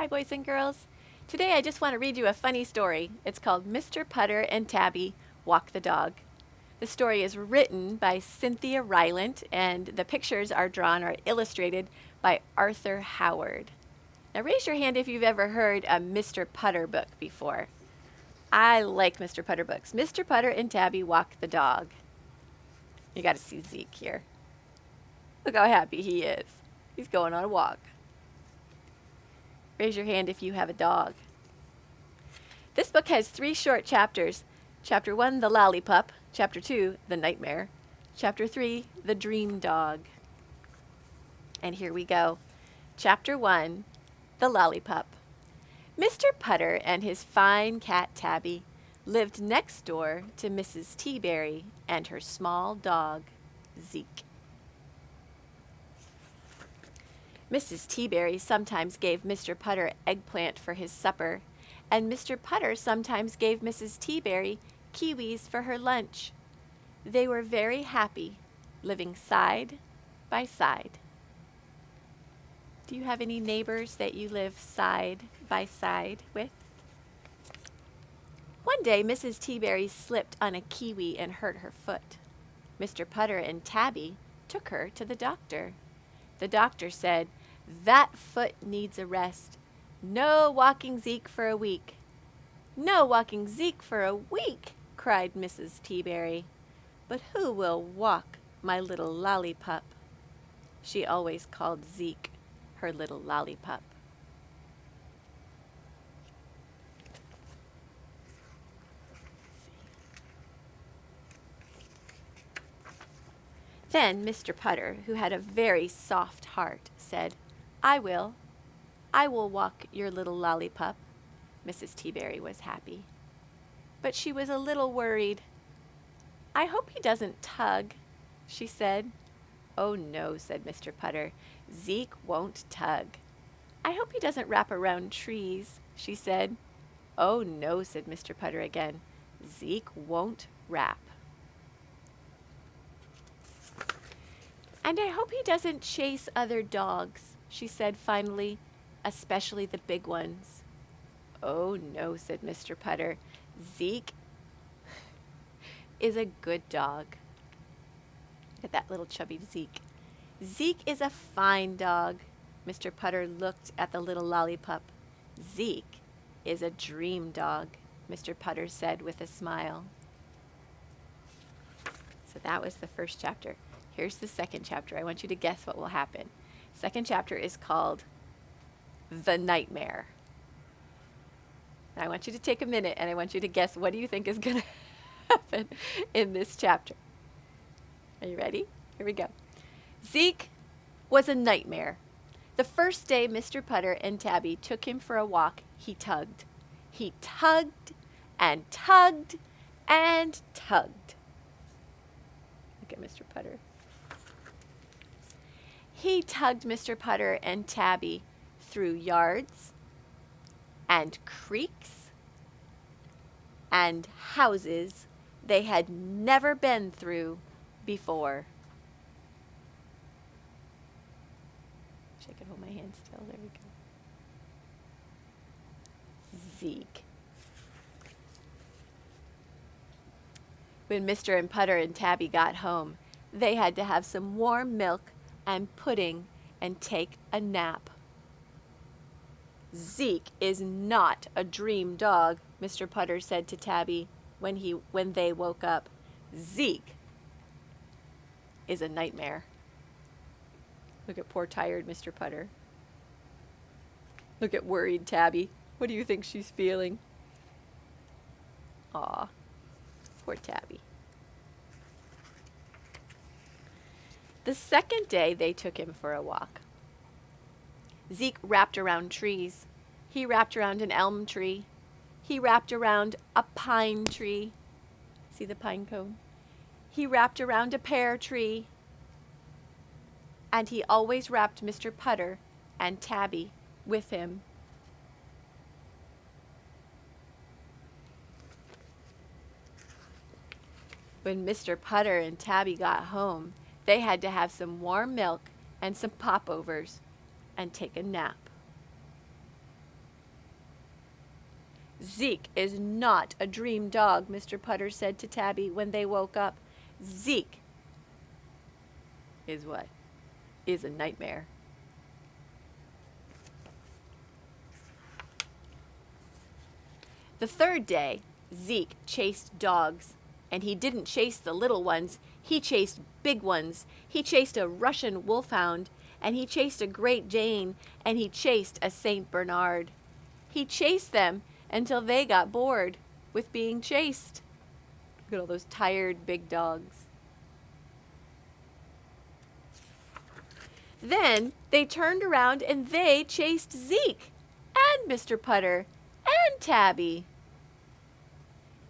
Hi, boys and girls. Today I just want to read you a funny story. It's called Mr. Putter and Tabby Walk the Dog. The story is written by Cynthia Rylant, and the pictures are drawn or illustrated by Arthur Howard. Now raise your hand if you've ever heard a Mr. Putter book before. I like Mr. Putter books. Mr. Putter and Tabby Walk the Dog. You got to see Zeke here. Look how happy he is. He's going on a walk. Raise your hand if you have a dog. This book has 3 short chapters. Chapter 1, The Lollipop. Chapter 2, The Nightmare. Chapter 3, The Dream Dog. And here we go. Chapter 1, The Lollipop. Mr. Putter and his fine cat Tabby lived next door to Mrs. Teaberry and her small dog, Zeke. Mrs. Teaberry sometimes gave Mr. Putter eggplant for his supper, and Mr. Putter sometimes gave Mrs. Teaberry kiwis for her lunch. They were very happy, living side by side. Do you have any neighbors that you live side by side with? One day, Mrs. Teaberry slipped on a kiwi and hurt her foot. Mr. Putter and Tabby took her to the doctor. The doctor said, "That foot needs a rest. No walking Zeke for a week." "No walking Zeke for a week," cried Mrs. Teaberry. "But who will walk my little lollipop?" She always called Zeke her little lollipop. Then Mr. Putter, who had a very soft heart, said, I will walk your little lollipop." Mrs. Teaberry was happy. But she was a little worried. "I hope he doesn't tug," she said. "Oh no," said Mr. Putter. "Zeke won't tug." "I hope he doesn't wrap around trees," she said. "Oh no," said Mr. Putter again. "Zeke won't wrap." "And I hope he doesn't chase other dogs," she said finally, "especially the big ones." "Oh no," said Mr. Putter. "Zeke is a good dog." Look at that little chubby Zeke. "Zeke is a fine dog." Mr. Putter looked at the little lollipop. "Zeke is a dream dog," Mr. Putter said with a smile. So that was the first chapter. Here's the second chapter. I want you to guess what will happen. Second chapter is called The Nightmare. I want you to take a minute and I want you to guess, what do you think is going to happen in this chapter? Are you ready? Here we go. Zeke was a nightmare. The first day Mr. Putter and Tabby took him for a walk, he tugged. He tugged and tugged and tugged. Look at Mr. Putter. He tugged Mr. Putter and Tabby through yards and creeks and houses they had never been through before. Wish I could hold my hand still. There we go. Zeke. When Mr. and Putter and Tabby got home, they had to have some warm milk and pudding and take a nap. "Zeke is not a dream dog," Mr. Putter said to Tabby when they woke up. "Zeke is a nightmare." Look at poor tired Mr. Putter. Look at worried Tabby. What do you think she's feeling? Aw, poor Tabby. The second day they took him for a walk. Zeke wrapped around trees. He wrapped around an elm tree. He wrapped around a pine tree. See the pine cone? He wrapped around a pear tree. And he always wrapped Mr. Putter and Tabby with him. When Mr. Putter and Tabby got home, they had to have some warm milk and some popovers and take a nap. Zeke is not a dream dog, Mr. Putter said to Tabby when they woke up. Zeke is what? Is a nightmare. The third day, Zeke chased dogs, and he didn't chase the little ones, he chased big ones. He chased a Russian wolfhound, and he chased a Great Dane, and he chased a Saint Bernard. He chased them until they got bored with being chased. Look at all those tired big dogs. Then they turned around and they chased Zeke and Mr. Putter and Tabby.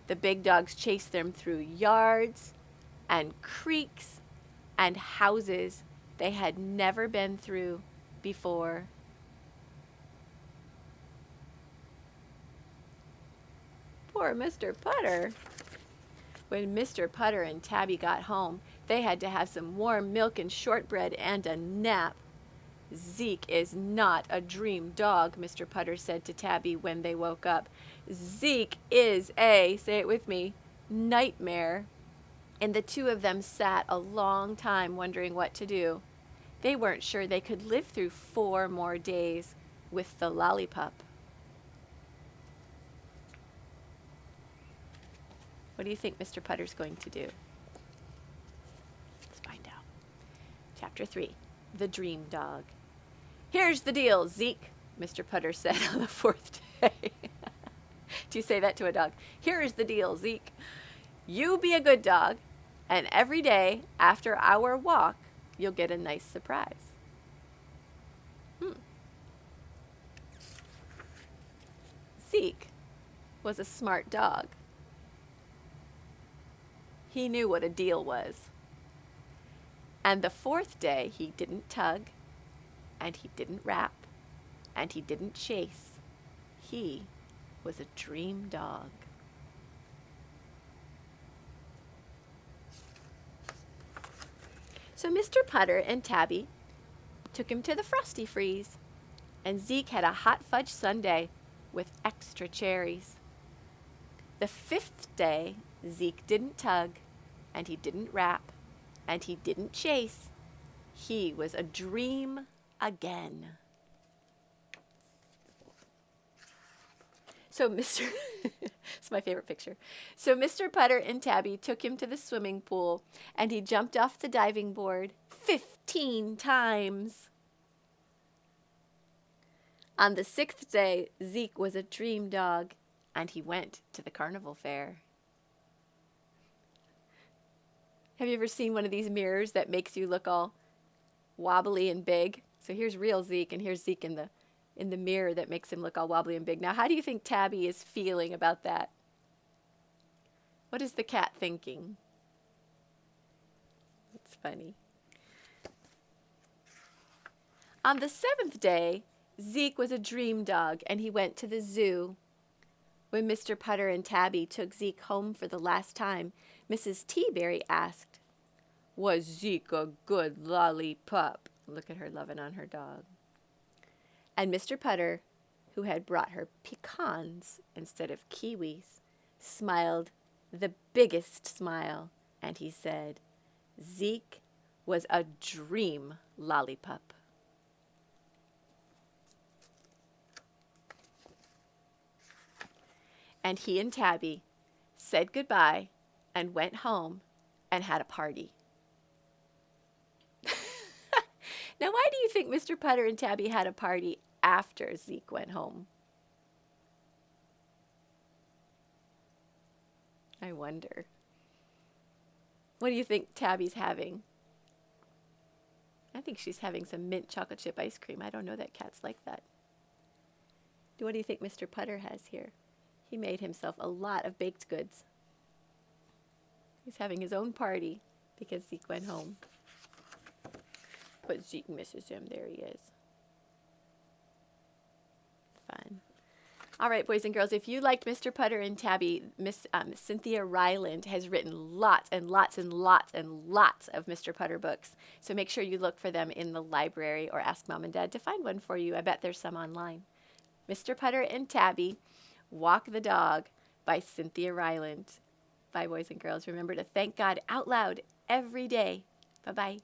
The big dogs chased them through yards and creeks and houses they had never been through before. Poor Mr. Putter. When Mr. Putter and Tabby got home, they had to have some warm milk and shortbread and a nap. Zeke is not a dream dog, Mr. Putter said to Tabby when they woke up. Zeke is a, say it with me, nightmare. And the two of them sat a long time wondering what to do. They weren't sure they could live through 4 more days with the lollipop. What do you think Mr. Putter's going to do? Let's find out. Chapter 3, The Dream Dog. Here's the deal, Zeke, Mr. Putter said on the 4th day. Do you say that to a dog? Here's the deal, Zeke. You be a good dog, and every day after our walk, you'll get a nice surprise. Zeke was a smart dog. He knew what a deal was. And the 4th day, he didn't tug, and he didn't rap, and he didn't chase. He was a dream dog. So Mr. Putter and Tabby took him to the Frosty Freeze, and Zeke had a hot fudge sundae with extra cherries. The 5th day, Zeke didn't tug, and he didn't rap, and he didn't chase. He was a dream again. So it's my favorite picture. So Mr. Putter and Tabby took him to the swimming pool, and he jumped off the diving board 15 times. On the 6th day, Zeke was a dream dog, and he went to the carnival fair. Have you ever seen one of these mirrors that makes you look all wobbly and big? So here's real Zeke, and here's Zeke in the mirror that makes him look all wobbly and big. Now, how do you think Tabby is feeling about that? What is the cat thinking? It's funny. On the 7th day, Zeke was a dream dog, and he went to the zoo. When Mr. Putter and Tabby took Zeke home for the last time, Mrs. Teaberry asked, "Was Zeke a good lollipop?" Look at her loving on her dog. And Mr. Putter, who had brought her pecans instead of kiwis, smiled the biggest smile, and he said, "Zeke was a dream lollipop." And he and Tabby said goodbye and went home and had a party. Now, why do you think Mr. Putter and Tabby had a party after Zeke went home? I wonder. What do you think Tabby's having? I think she's having some mint chocolate chip ice cream. I don't know that cats like that. What do you think Mr. Putter has here? He made himself a lot of baked goods. He's having his own party because Zeke went home. But Zeke misses him. There he is. Fun. All right, boys and girls, if you liked Mr. Putter and Tabby, Miss Cynthia Rylant has written lots and lots and lots and lots of Mr. Putter books. So make sure you look for them in the library or ask Mom and Dad to find one for you. I bet there's some online. Mr. Putter and Tabby Walk the Dog by Cynthia Rylant. Bye, boys and girls. Remember to thank God out loud every day. Bye-bye.